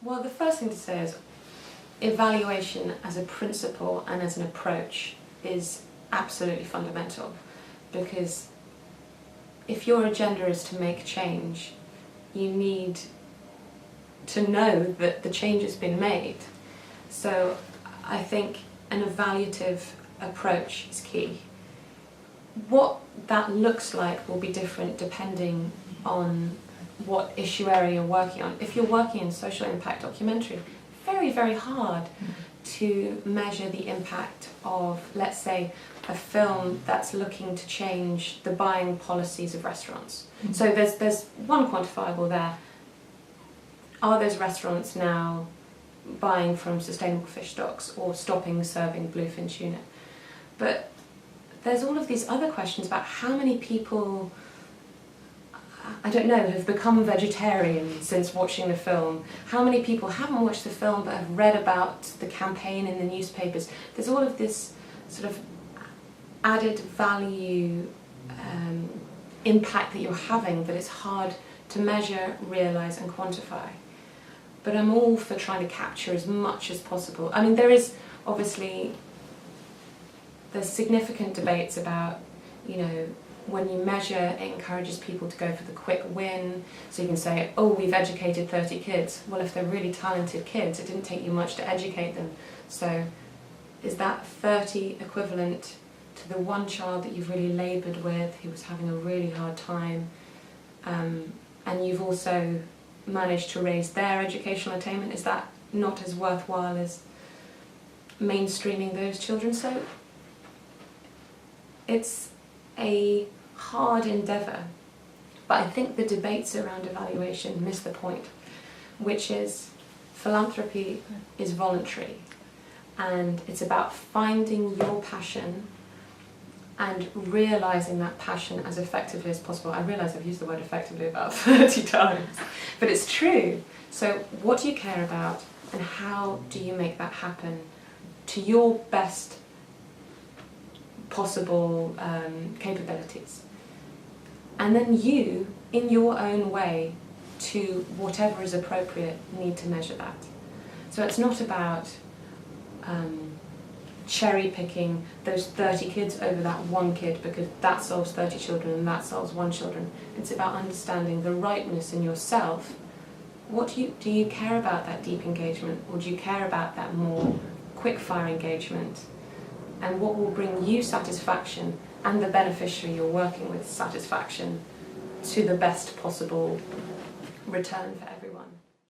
Well, the first thing to say is evaluation as a principle and as an approach is absolutely fundamental, because if your agenda is to make change, you need to know that the change has been made. So I think an evaluative approach is key. What that looks like will be different depending on what issue area you're working on. If you're working in social impact documentary, very, very hard to measure the impact of, let's say, a film that's looking to change the buying policies of restaurants. So there's one quantifiable there. Are those restaurants now buying from sustainable fish stocks or stopping serving bluefin tuna? But there's all of these other questions about how many people, I don't know, have become vegetarian since watching the film. How many people haven't watched the film but have read about the campaign in the newspapers? There's all of this sort of added value impact that you're having that is hard to measure, realise and quantify. But I'm all for trying to capture as much as possible. I mean, there's significant debates about, when you measure, it encourages people to go for the quick win. So you can say, oh, we've educated 30 kids. Well, if they're really talented kids, it didn't take you much to educate them. So is that 30 equivalent to the one child that you've really laboured with, who was having a really hard time, and you've also managed to raise their educational attainment? Is that not as worthwhile as mainstreaming those children? So it's a hard endeavour, but I think the debates around evaluation miss the point, which is philanthropy is voluntary, and it's about finding your passion and realising that passion as effectively as possible. I realise I've used the word effectively about 30 times, but it's true. So what do you care about, and how do you make that happen to your best possible capabilities? And then you, in your own way, to whatever is appropriate, need to measure that. So it's not about cherry picking those 30 kids over that one kid because that solves 30 children and that solves one children. It's about understanding the rightness in yourself. What do you care about that deep engagement, or do you care about that more quick fire engagement? And what will bring you satisfaction and the beneficiary you're working with satisfaction to the best possible return for everyone?